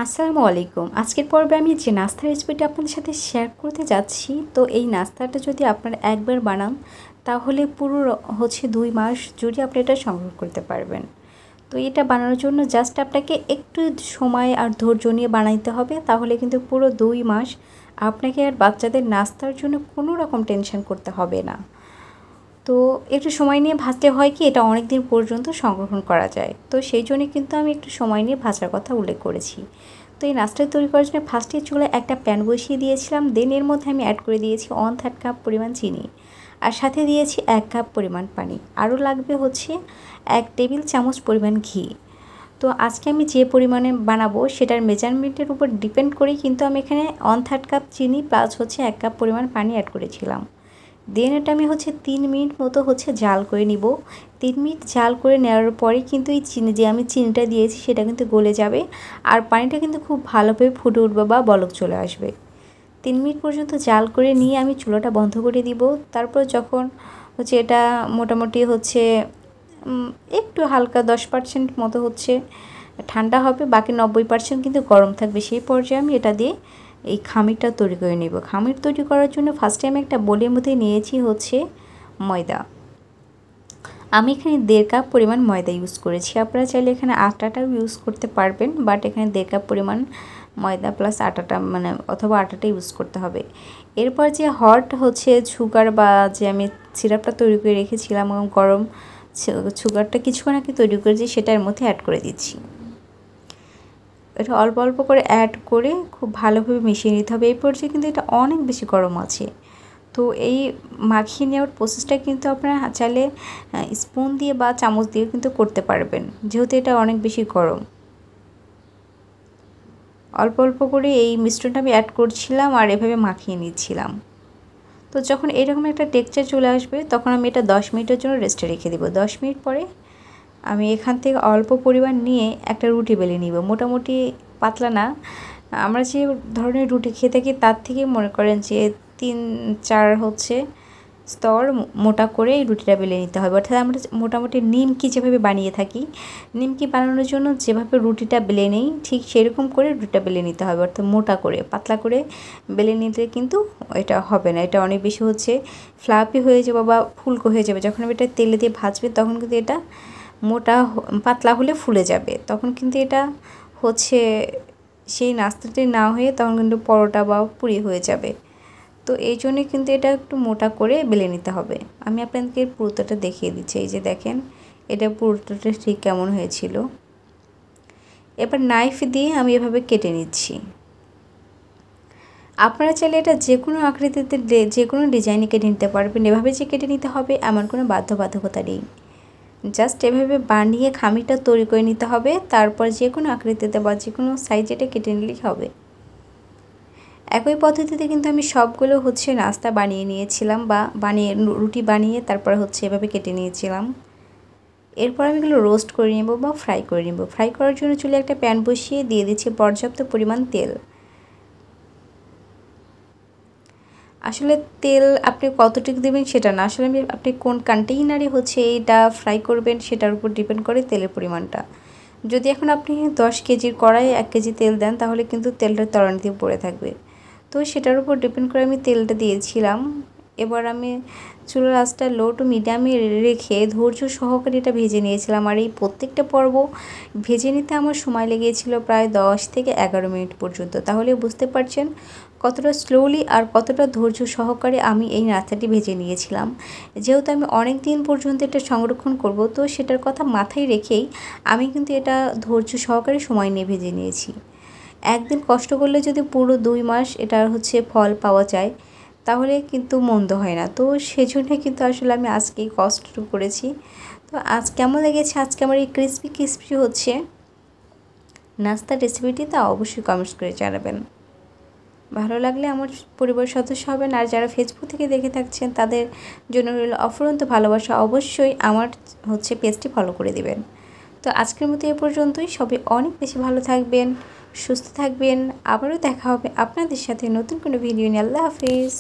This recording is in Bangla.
আসসালামু আলাইকুম। আজকের পর্বে আমি যে নাস্তার রেসিপিটা আপনাদের সাথে শেয়ার করতে যাচ্ছি, তো এই নাস্তাটা যদি আপনারা একবার বানান তাহলে পুরো 2 মাস জুড়ে আপনি এটা সংগ্রহ করতে পারবেন। তো এটা বানানোর জন্য জাস্ট আপনাকে একটু সময় আর ধৈর্য নিয়ে বানাইতে হবে, তাহলে কিন্তু পুরো 2 মাস আপনাকে আর বাচ্চাদের নাস্তার জন্য কোনো রকম টেনশন করতে হবে না। তো একটু সময় নিয়ে ভাজতে হয় কি, এটা অনেক দিন পর্যন্ত সংরক্ষণ করা যায়। তো সেই জন্যই কিন্তু আমি একটু সময় নিয়ে ভাজার কথা উল্লেখ করেছি। তো এই নাস্তা তৈরি করার জন্য ফার্স্টে চুলায় একটা প্যান বসিয়ে দিয়েছিলাম। দেন এর মধ্যে আমি অ্যাড করে দিয়েছি 1/3 কাপ পরিমাণ চিনি, আর সাথে দিয়েছি 1 কাপ পরিমাণ পানি। আরও লাগবে 1 টেবিল চামচ পরিমাণ ঘি। তো আজকে আমি যে পরিমাণে বানাবো সেটার মেজারমেন্টের উপর ডিপেন্ড করেই কিন্তু আমি এখানে 1/3 কাপ চিনি প্লাস 1 কাপ পরিমাণ পানি অ্যাড করেছিলাম। দেন এটা আমি 3 মিনিট মতো জাল করে নিব। 3 মিনিট জাল করে নেওয়ার পরে কিন্তু এই আমি চিনিটা দিয়েছি সেটা কিন্তু গলে যাবে, আর পানিটা কিন্তু খুব ভালোভাবে ফুটে উঠবে বা বলক চলে আসবে। 3 মিনিট পর্যন্ত জাল করে নিয়ে আমি চুলাটা বন্ধ করে দিব। তারপর যখন এটা মোটামুটি একটু হালকা 10% মতো ঠান্ডা হবে, বাকি 90% কিন্তু গরম থাকবে। সেই পর্যায়ে আমি এটা দিয়ে এই খামিরটা তৈরি করে নেব। খামির তৈরি করার জন্য ফার্স্টে আমি একটা বোলের মধ্যে নিয়েছি ময়দা। আমি এখানে 1.5 কাপ পরিমাণ ময়দা ইউজ করেছি। আপনারা চাইলে এখানে আটাটাও ইউজ করতে পারবেন, বাট এখানে 1.5 কাপ পরিমাণ ময়দা প্লাস আটাটা অথবা আটাটা ইউজ করতে হবে। এরপর যে সুগার বা যে আমি সিরাপটা তৈরি করে রেখেছিলাম এবং গরম সুগারটা কিছুক্ষণ আগে তৈরি করেছি সেটা এর মধ্যে অ্যাড করে দিচ্ছি। এটা অল্প অল্প করে অ্যাড করে খুব ভালোভাবে মিশিয়ে নিতে হবে। এই পর্যায়ে কিন্তু এটা অনেক বেশি গরম আছে। তো এই মাখিয়ে নেওয়ার প্রসেসটা কিন্তু আপনারা চাইলে স্পুন দিয়ে বা চামচ দিয়ে কিন্তু করতে পারবেন, যেহেতু এটা অনেক বেশি গরম। অল্প অল্প করে এই মিশ্রণটা আমি অ্যাড করছিলাম আর এভাবে মাখিয়ে নিচ্ছিলাম। তো যখন এরকম একটা টেক্সচার চলে আসবে তখন আমি এটা 10 মিনিটের জন্য রেস্টে রেখে দেব। 10 মিনিট পরে আমি এখান থেকে অল্প পরিমাণ নিয়ে একটা রুটি বেলে নিব। মোটামুটি পাতলা না, আমরা যে ধরনের রুটি খেয়ে থাকি তার থেকে মনে করেন যে 3-4 স্তর মোটা করে এই রুটিটা বেলে নিতে হবে। অর্থাৎ আমরা মোটামুটি নিমকি যেভাবে বানিয়ে থাকি, নিমকি বানানোর জন্য যেভাবে রুটিটা বেলে নেই ঠিক সেরকম করে রুটিটা বেলে নিতে হবে। অর্থাৎ মোটা করে, পাতলা করে বেলে নিতে কিন্তু এটা হবে না। এটা অনেক বেশি ফ্লাফি হয়ে যাবে বা ফুলকো হয়ে যাবে। যখন আমি এটা তেলে দিয়ে ভাজবে তখন কিন্তু এটা পাতলা হলে ফুলে যাবে, তখন কিন্তু এটা সেই নাস্তাটি না হয়ে তখন কিন্তু পরোটা বা পুরি হয়ে যাবে। তো এই জন্যই কিন্তু এটা একটু মোটা করে বেলে নিতে হবে। আমি আপনাদেরকে পুরোটাটা দেখিয়ে দিচ্ছি। এই যে দেখেন এটা পুরোটাটা ঠিক কেমন হয়েছিল। এবার নাইফ দিয়ে আমি এভাবে কেটে নিচ্ছি। আপনারা চাইলে এটা যে কোনো আকৃতিতে যে কোনো ডিজাইনে কেটে নিতে পারবেন। এভাবে যে কেটে নিতে হবে এমন কোনো বাধ্যবাধকতা নেই। জাস্ট এভাবে বানিয়ে খামিরটা তৈরি করে নিতে হবে, তারপর যে কোনো আকৃতিতে বা যে কোনো সাইজে এটা কেটে নিলেই হবে। একই পদ্ধতিতে কিন্তু আমি সবগুলো নাস্তা বানিয়ে নিয়েছিলাম বা রুটি বানিয়ে তারপর এভাবে কেটে নিয়েছিলাম। এরপর আমি এগুলো রোস্ট করে নেব বা ফ্রাই করে নেব। ফ্রাই করার জন্য চুলে একটা প্যান বসিয়ে দিয়ে দিচ্ছি পর্যাপ্ত পরিমাণ তেল। আসলে তেল আপনি কতটুকু দেবেন সেটা না, আসলে আপনি কোন কন্টেইনারে এইটা ফ্রাই করবেন সেটার উপর ডিপেন্ড করে তেলের পরিমাণটা। যদি এখন আপনি 10 কেজির কড়াইয়ে 1 কেজি তেল দেন তাহলে কিন্তু তেলটা তলানিতে পড়ে থাকবে। তো সেটার উপর ডিপেন্ড করে আমি তেলটা দিয়েছিলাম। এবার আমি চুলার আঁচটা লো টু মিডিয়ামে রেখে ধৈর্য সহকারে এটা ভেজে নিয়েছিলাম। আর এই প্রত্যেকটা পর্ব ভেজে নিতে আমার সময় লেগেছিল প্রায় 10 থেকে 11 মিনিট পর্যন্ত। তাহলে বুঝতে পারছেন কতটা স্লোলি আর কতটা ধৈর্য সহকারে আমি এই নাস্তাটি ভেজে নিয়েছিলাম। যেহেতু আমি অনেক দিন পর্যন্ত এটা সংরক্ষণ করব, তো সেটার কথা মাথায় রেখেই আমি কিন্তু এটা ধৈর্য সহকারে সময় নিয়ে ভেজে নিয়েছি। একদিন কষ্ট করলে যদি পুরো 2 মাস এটার ফল পাওয়া যায় তাহলে কিন্তু মন্দ হয় না। তো সেজন্যই কিন্তু আসলে আমি আজকেই কষ্ট করেছি। তো আজ কেমন লেগেছে আজকে আমার এই ক্রিসপি নাস্তার রেসিপিটি তা অবশ্যই কমেন্টস করে জানাবেন। ভালো লাগলে আমার পরিবার সদস্য হবেন, আর যারা ফেসবুক থেকে দেখে থাকছেন তাদের জন্য রইল অফুরন্ত ভালোবাসা। অবশ্যই আমার পেজটি ফলো করে দিবেন। তো আজকের মতো এ পর্যন্তই। সবাই অনেক বেশি ভালো থাকবেন, সুস্থ থাকবেন। আবারও দেখা হবে আপনাদের সাথে নতুন কোনো ভিডিও নিয়ে। আল্লাহ হাফিজ।